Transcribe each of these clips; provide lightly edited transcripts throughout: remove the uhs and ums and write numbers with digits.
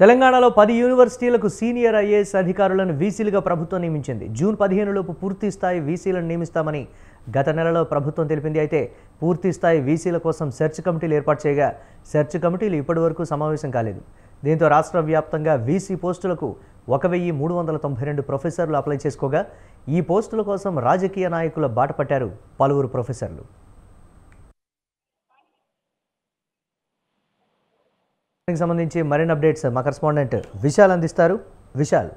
తెలంగాణలో 10 యూనివర్సిటీలకు senior IAS అధికారులను వీసీలుగా ప్రభుత్వం నియమించింది. జూన్ 15 లోపు పూర్తి స్థాయి వీసీలను నియమిస్తామని గత నెలలో ప్రభుత్వం తెలిపింది. అయితే పూర్తి స్థాయి వీసీల కోసం సెర్చ్ కమిటీలు ఏర్పాటు చేయగా సెర్చ్ కమిటీలు ఇప్పటివరకు సమావేశం కాలేదు. దీంతో రాష్ట్ర వ్యాప్తంగా వీసీ పోస్టులకు 1392 ప్రొఫెసర్లు అప్లై చేసుకోగా ఈ పోస్టుల కోసం రాజకీయ నాయకుల బాట పట్టారు పలువురు ప్రొఫెసర్లు. సంబంధించి మరిన్ని అప్డేట్స్ మా కరెస్పాండెంట్ విశాల్ అందిస్తారు. విశాల్.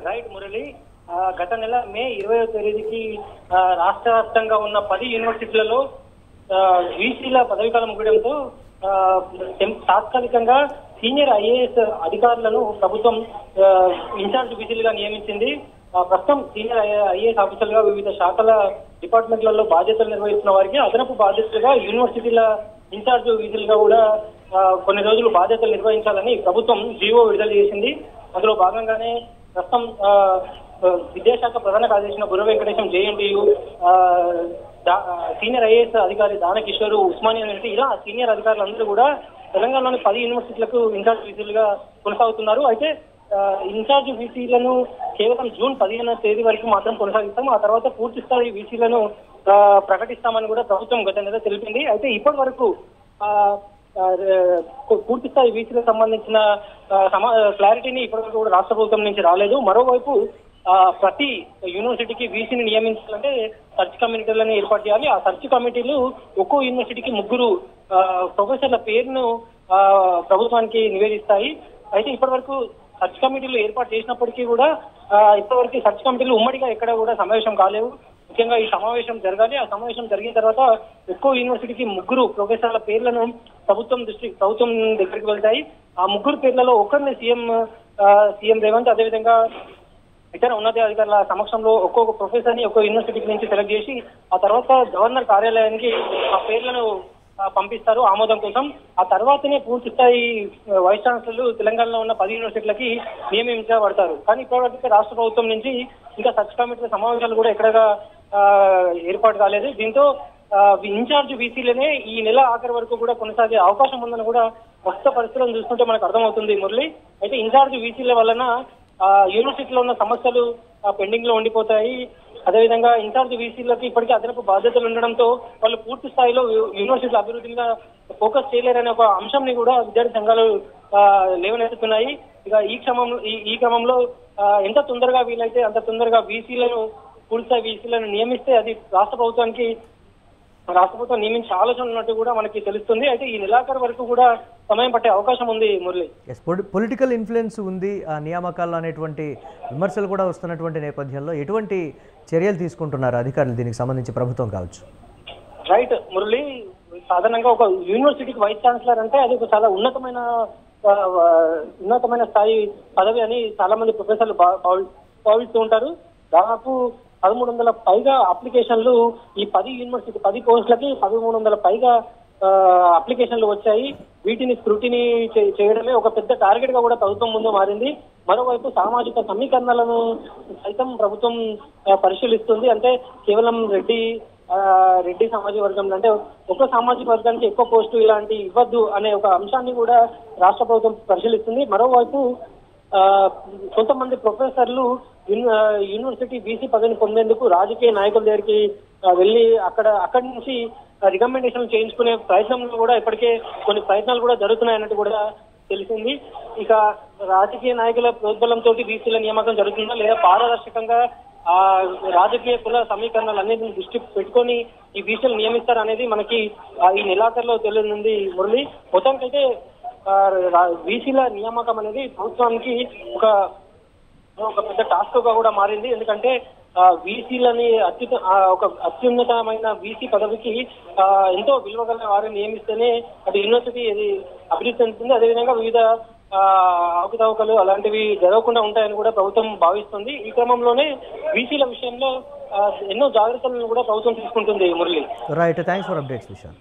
రైట్ మురళి, గత నెల మే 20వ తేదీకి రాష్ట్ర వ్యాప్తంగా ఉన్న 10 యూనివర్సిటీలలో వీసీల పదవీకాలం ముగియడంతో తాత్కాలికంగా సీనియర్ ఐఏఎస్ అధికారులను ప్రభుత్వం ఇన్ఛార్జ్ వీసీలుగా నియమించింది. ప్రస్తుతం సీనియర్ ఐఏఎస్ ఆఫీసర్లుగా వివిధ శాఖల డిపార్ట్మెంట్లలో బాధ్యతలు నిర్వహిస్తున్న వారికి అదనపు బాధ్యతలుగా యూనివర్సిటీల ఇన్ఛార్జ్ వీసీలుగా కూడా కొన్ని రోజులు బాధ్యతలు నిర్వహించాలని ప్రభుత్వం జీవో విడుదల చేసింది. అందులో భాగంగానే ప్రస్తుతం విద్యాశాఖ ప్రధాన కార్యదర్శి బుర్ర వెంకటేశం, జేఎన్టీయు సీనియర్ ఐఏఎస్ అధికారి దానకిషోర్, ఉస్మానియా యూనివర్సిటీ ఇలా సీనియర్ అధికారులందరూ కూడా తెలంగాణలోని 10 యూనివర్సిటీలకు ఇన్ఛార్జ్ వీసీలుగా కొనసాగుతున్నారు. అయితే ఇన్ఛార్జ్ వీసీలను కేవలం జూన్ 15వ తేదీ వరకు మాత్రం కొనసాగిస్తాం. ఆ తర్వాత పూర్తి స్థాయి వీసీలను ప్రకటిస్తామని కూడా ప్రభుత్వం గత నెల తెలిపింది. అయితే ఇప్పటి వరకు పూర్తి స్థాయి వీసీలకు సంబంధించిన క్లారిటీని ఇప్పటివరకు కూడా రాష్ట్ర ప్రభుత్వం నుంచి రాలేదు. మరోవైపు ప్రతి యూనివర్సిటీకి వీసీని నియమించాలంటే సర్చ్ కమిటీలను ఏర్పాటు చేయాలి. ఆ సర్చ్ కమిటీలు ఒక్కో యూనివర్సిటీకి 3 ప్రొఫెసర్ల పేరును ప్రభుత్వానికి నివేదిస్తాయి. అయితే ఇప్పటివరకు సర్చ్ కమిటీలు ఏర్పాటు చేసినప్పటికీ కూడా ఇప్పటివరకు సర్చ్ కమిటీలు ఉమ్మడిగా ఎక్కడ కూడా సమావేశం కాలేవు. ముఖ్యంగా ఈ సమావేశం జరగాలి. ఆ సమావేశం జరిగిన తర్వాత ఒక్కో యూనివర్సిటీకి 3 ప్రొఫెసర్ల పేర్లను ప్రభుత్వం దగ్గరికి వెళ్తాయి. ఆ 3 పేర్లలో ఒకరిని సీఎం రేవంత్, అదేవిధంగా ఇతర ఉన్నతాధికారుల సమక్షంలో ఒక్కొక్క ప్రొఫెసర్ ని ఒక్కో యూనివర్సిటీ నుంచి సెలెక్ట్ చేసి ఆ తర్వాత గవర్నర్ కార్యాలయానికి ఆ పేర్లను పంపిస్తారు ఆమోదం కోసం. ఆ తర్వాతనే పూర్తి స్థాయి వైస్ ఛాన్సలర్లు తెలంగాణలో ఉన్న 10 యూనివర్సిటీలకి నియమించబడతారు. కానీ ఇప్పటివరకు రాష్ట్ర ప్రభుత్వం నుంచి ఇంకా సర్చ్ కమిటీల సమావేశాలు కూడా ఎక్కడగా ఏర్పాటు కాలేదు. దీంతో ఇన్ఛార్జ్ వీసీలనే ఈ నెల ఆఖరి వరకు కూడా కొనసాగే అవకాశం ఉందని కూడా ప్రస్తుత పరిస్థితులను చూస్తుంటే మనకు అర్థమవుతుంది మురళి. అయితే ఇన్ఛార్జ్ వీసీల వలన యూనివర్సిటీలో ఉన్న సమస్యలు పెండింగ్ లో ఉండిపోతాయి. అదేవిధంగా ఇన్ఛార్జ్ వీసీలకి ఇప్పటికీ అదనపు బాధ్యతలు ఉండడంతో వాళ్ళు పూర్తి స్థాయిలో యూనివర్సిటీల అభివృద్ధిగా ఫోకస్ చేయలేరనే ఒక అంశంని కూడా విద్యార్థి సంఘాలు లేవనెత్తుతున్నాయి. ఇక ఈ క్రమంలో ఎంత తొందరగా వీలైతే అంత తొందరగా పూర్తి స్థాయి వీసీలను నియమిస్తే అది రాష్ట్ర ప్రభుత్వం నియమించే ఆలోచన ఉన్నట్టు కూడా మనకి తెలుస్తుంది. అయితే ఈ నెలాఖరు వరకు కూడా సమయం పట్టే అవకాశం ఉంది మురళి. పొలిటికల్ ఇన్ఫ్లుయెన్స్ ఉంది ఆ నియామకాల్లో అనేటువంటి విమర్శలు కూడా వస్తున్నటువంటి నేపథ్యంలో ఎటువంటి చర్యలు తీసుకుంటున్నారు అధికారులు దీనికి సంబంధించి, ప్రభుత్వం కావచ్చు? రైట్ మురళి, సాధారణంగా ఒక యూనివర్సిటీకి వైస్ ఛాన్సలర్ అంటే అది ఒక చాలా ఉన్నతమైన స్థాయి పదవి అని చాలా మంది ప్రొఫెసర్లు భావిస్తూ ఉంటారు. దాదాపు 1300 పైగా అప్లికేషన్లు ఈ 10 పోస్టులకి 1300 పైగా అప్లికేషన్లు వచ్చాయి. వీటిని స్క్రూటినీ చేయడమే ఒక పెద్ద టార్గెట్ గా కూడా ప్రభుత్వం ముందు మారింది. మరోవైపు సామాజిక సమీకరణలను సైతం ప్రభుత్వం పరిశీలిస్తుంది. అంటే కేవలం రెడ్డి సామాజిక వర్గంలో అంటే ఒక సామాజిక వర్గానికి ఎక్కువ పోస్టు ఇలాంటి ఇవ్వద్దు అనే ఒక అంశాన్ని కూడా రాష్ట్ర ప్రభుత్వం పరిశీలిస్తుంది. మరోవైపు కొంతమంది ప్రొఫెసర్లు యూనివర్సిటీ వీసీ పదవిని పొందేందుకు రాజకీయ నాయకుల దగ్గరికి వెళ్ళి అక్కడి నుంచి రికమెండేషన్లు చేయించుకునే ప్రయత్నంలో కూడా ఇప్పటికే కొన్ని ప్రయత్నాలు కూడా జరుగుతున్నాయన్నట్టు కూడా తెలిసింది. ఇక రాజకీయ నాయకుల ప్రోద్బలంతో వీసీల నియామకం జరుగుతుందా లేదా పారదర్శకంగా రాజకీయ కుల సమీకరణాలు అన్నింటిని దృష్టి పెట్టుకొని ఈ వీసీలు నియమిస్తారు అనేది మనకి ఈ నెలాఖరులో తెలియనుంది మురళి. మొత్తానికైతే వీసీల నియామకం అనేది ప్రభుత్వానికి ఒక పెద్ద టాస్క్ గా కూడా మారింది. ఎందుకంటే వీసీలని ఒక అత్యున్నతమైన వీసీ పదవికి ఎంతో విలువగల వారిని నియమిస్తేనే అటు యూనివర్సిటీ అభివృద్ధి చెందుతుంది. అదేవిధంగా వివిధ అవకతవకలు అలాంటివి జరగకుండా ఉంటాయని కూడా ప్రభుత్వం భావిస్తుంది. ఈ క్రమంలోనే వీసీల విషయంలో ఎన్నో జాగ్రత్తలను కూడా ప్రభుత్వం తీసుకుంటుంది Murali. Right, thanks for updates విషయం.